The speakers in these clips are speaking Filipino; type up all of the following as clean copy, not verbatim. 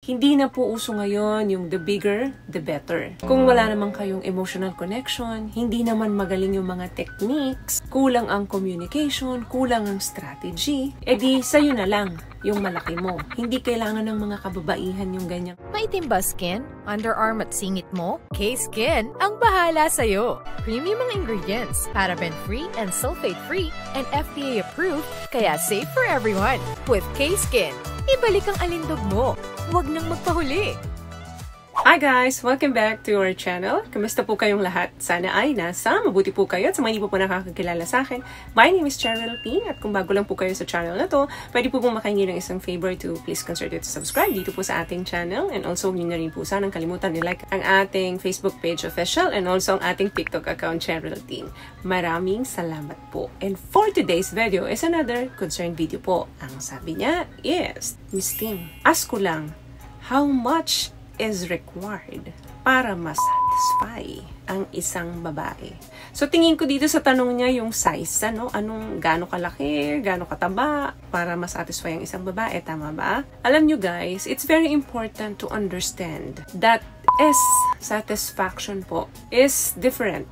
Hindi na po uso ngayon yung the bigger, the better. Kung wala naman kayong emotional connection, hindi naman magaling yung mga techniques, kulang ang communication, kulang ang strategy, edi sa'yo na lang yung malaki mo. Hindi kailangan ng mga kababaihan yung ganyan. Maitim ba skin, underarm at singit mo? K-Skin ang bahala sa'yo. Premium ang ingredients, paraben-free and sulfate-free, and FDA-approved, kaya safe for everyone. With K-Skin, ibalik ang alindog mo. Huwag nang magpahuli. Hi guys! Welcome back to our channel. Kamusta po kayong lahat? Sana ay nasa mabuti po kayo. At sa mga hindi po nakakakilala sa akin, my name is Cheryl P. At kung bago lang po kayo sa channel na to, pwede po pong makahingi ng isang favor to please consider to subscribe dito po sa ating channel. And also, huwag niyo na rin po sanang kalimutan i-like ang ating Facebook page official and also ang ating TikTok account, Cheryl P. Maraming salamat po. And for today's video is another concerned video po. Ang sabi niya is, Miss Ting, ask ko lang, how much is required para ma-satisfy ang isang babae? So, tingin ko dito sa tanong niya yung size, ano? Gaano kalaki, gaano kataba para ma-satisfy ang isang babae, tama ba? Alam nyo guys, it's very important to understand that satisfaction po is different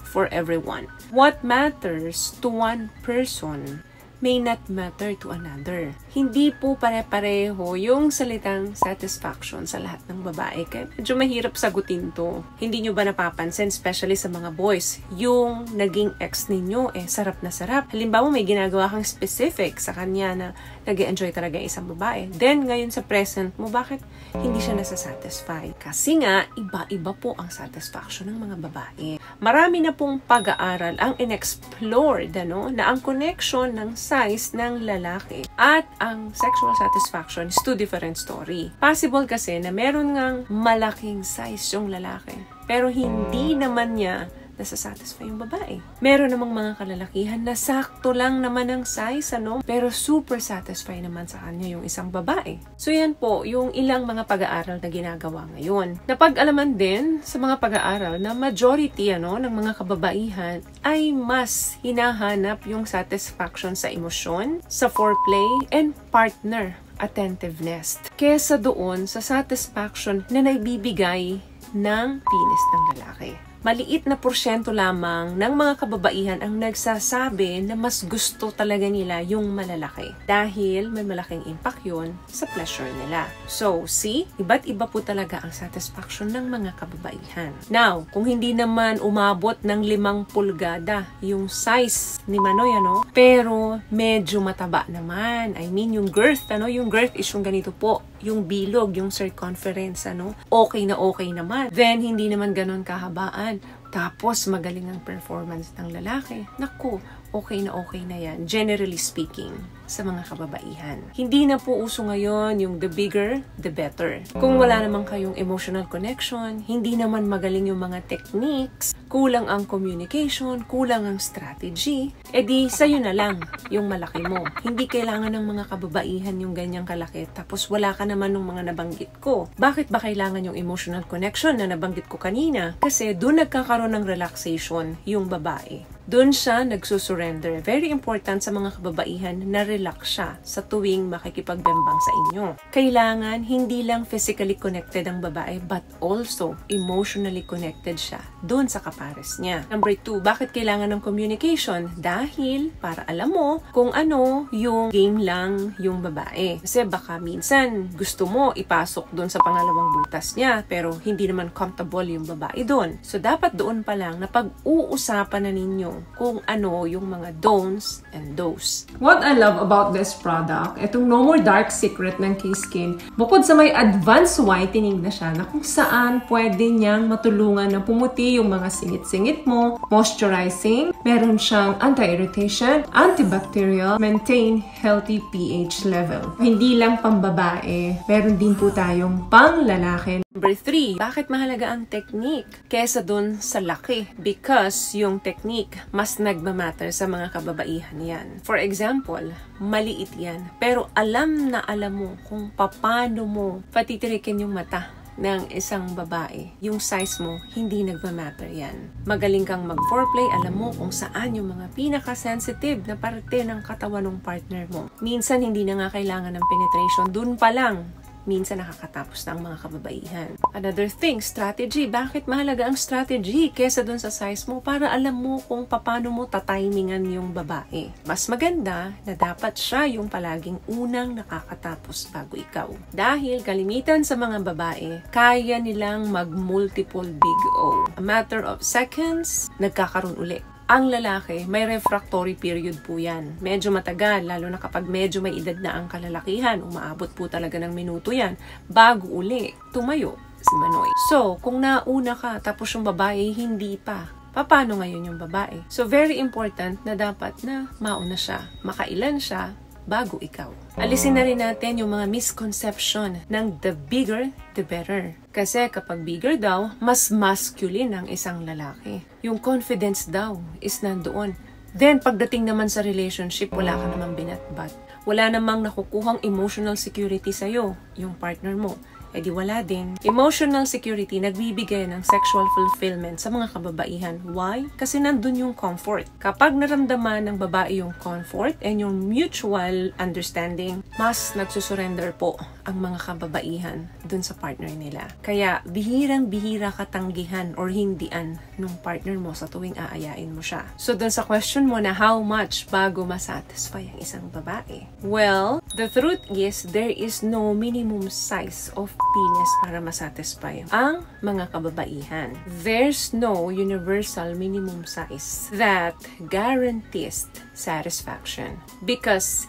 for everyone. What matters to one person may not matter to another. Hindi po pare-pareho yung salitang satisfaction sa lahat ng babae. Kaya medyo mahirap sagutin to. Hindi nyo ba napapansin, especially sa mga boys, yung naging ex ninyo, sarap na sarap. Halimbawa, may ginagawa kang specific sa kanya na nag-enjoy talaga isang babae. Then, ngayon sa present mo, bakit hindi siya nasasatisfy? Kasi nga, iba-iba po ang satisfaction ng mga babae. Marami na pong pag-aaral ang in-explored, na ang connection ng size ng lalaki at ang sexual satisfaction is two different story. Possible kasi na meron ngang malaking size yung lalaki, pero hindi naman niya nasasatisfy yung babae. Meron namang mga kalalakihan na sakto lang naman ang size, pero super satisfy naman sa kanya yung isang babae. So yan po, yung ilang mga pag-aaral na ginagawa ngayon. Napag-alaman din sa mga pag-aaral na majority ng mga kababaihan ay mas hinahanap yung satisfaction sa emosyon, sa foreplay, and partner attentiveness kesa doon sa satisfaction na naibibigay ng penis ng lalaki. Maliit na porsyento lamang ng mga kababaihan ang nagsasabi na mas gusto talaga nila yung malalaki dahil may malaking impact yun sa pleasure nila. So, see? Iba't iba po talaga ang satisfaction ng mga kababaihan. Now, kung hindi naman umabot ng 5 pulgada yung size ni Manoy, pero medyo mataba naman. I mean, yung girth, yung girth is yung ganito po, yung bilog, yung circumference, okay naman. Then, hindi naman ganun kahabaan. Tapos, magaling ang performance ng lalaki. Naku, okay na yan, generally speaking, sa mga kababaihan. Hindi na po uso ngayon yung the bigger, the better. Kung wala naman kayong emotional connection, hindi naman magaling yung mga techniques, kulang ang communication, kulang ang strategy, edi sa'yo na lang yung malaki mo. Hindi kailangan ng mga kababaihan yung ganyang kalaki, tapos wala ka naman ng mga nabanggit ko. Bakit ba kailangan yung emotional connection na nabanggit ko kanina? Kasi doon nagkakaroon ng relaxation yung babae. Doon siya nagsusurrender. Very important sa mga kababaihan na relax siya sa tuwing makikipagbembang sa inyo. Kailangan hindi lang physically connected ang babae but also emotionally connected siya doon sa kapares niya. Number 2, bakit kailangan ng communication? Dahil para alam mo kung ano yung game lang yung babae. Kasi baka minsan gusto mo ipasok doon sa pangalawang butas niya pero hindi naman comfortable yung babae doon. So dapat doon pa lang na pag-uusapan na ninyo kung ano yung mga don'ts and do's. What I love about this product, itong No More Dark Secret ng K-Skin, bukod sa may advanced whitening na siya na kung saan pwede niyang matulungan na pumuti yung mga singit-singit mo, moisturizing, meron siyang anti-irritation, antibacterial, maintain healthy pH level. Hindi lang pambabae, meron din po tayong pang-lalaki. Number 3, bakit mahalaga ang technique kesa dun sa laki? Because yung technique mas nagmamatter sa mga kababaihan yan. For example, maliit yan, pero alam mo kung paano mo patitirikin yung mata ng isang babae. Yung size mo, hindi nagmamatter yan. Magaling kang mag-foreplay, alam mo kung saan yung mga pinaka-sensitive na parte ng katawan ng partner mo. Minsan, hindi na nga kailangan ng penetration. Dun pa lang, minsan nakakatapos na ang mga kababaihan. Another thing, strategy. Bakit mahalaga ang strategy kesa dun sa size mo? Para alam mo kung paano mo tatimingan yung babae. Mas maganda na dapat siya yung palaging unang nakakatapos bago ikaw. Dahil kalimitan sa mga babae, kaya nilang mag-multiple big O. A matter of seconds, nagkakaroon uli. Ang lalaki, may refractory period po yan. Medyo matagal, lalo na kapag medyo may edad na ang kalalakihan. Umaabot po talaga ng minuto yan bago uli tumayo si Manoy. So, kung nauna ka tapos yung babae hindi pa, paano ngayon yung babae? So, very important na dapat na mauna siya, makailan siya bago ikaw. Alisin na rin natin yung mga misconception ng the bigger, the better. Kasi kapag bigger daw, mas masculine ang isang lalaki. Yung confidence daw is nandoon. Then, pagdating naman sa relationship, wala ka namang binatbat. Wala namang nakukuhang emotional security sa'yo, yung partner mo. Eh di wala din. Emotional security nagbibigay ng sexual fulfillment sa mga kababaihan. Why? Kasi nandun yung comfort. Kapag naramdaman ng babae yung comfort and yung mutual understanding, mas nagsusurrender po ang mga kababaihan dun sa partner nila. Kaya bihirang-bihira katanggihan or hindian nung partner mo sa tuwing aayain mo siya. So dun sa question mo na how much bago masatisfy ang isang babae? Well, the truth is there is no minimum size of penis para masatisfy ang mga kababaihan. There's no universal minimum size that guarantees satisfaction because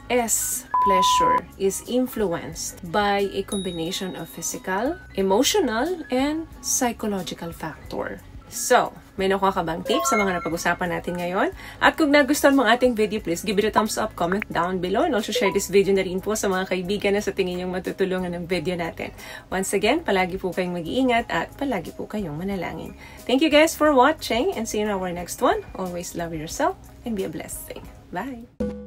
pleasure is influenced by a combination of physical, emotional, and psychological factor. So, may nakuha ka bang tips sa mga napag-usapan natin ngayon? At kung nagustuhan mo ating video, please give it a thumbs up, comment down below, and also share this video na rin po sa mga kaibigan na sa tingin yung matutulungan ng video natin. Once again, palagi po kayong mag-iingat at palagi po kayong manalangin. Thank you guys for watching and see you in our next one. Always love yourself and be a blessing. Bye!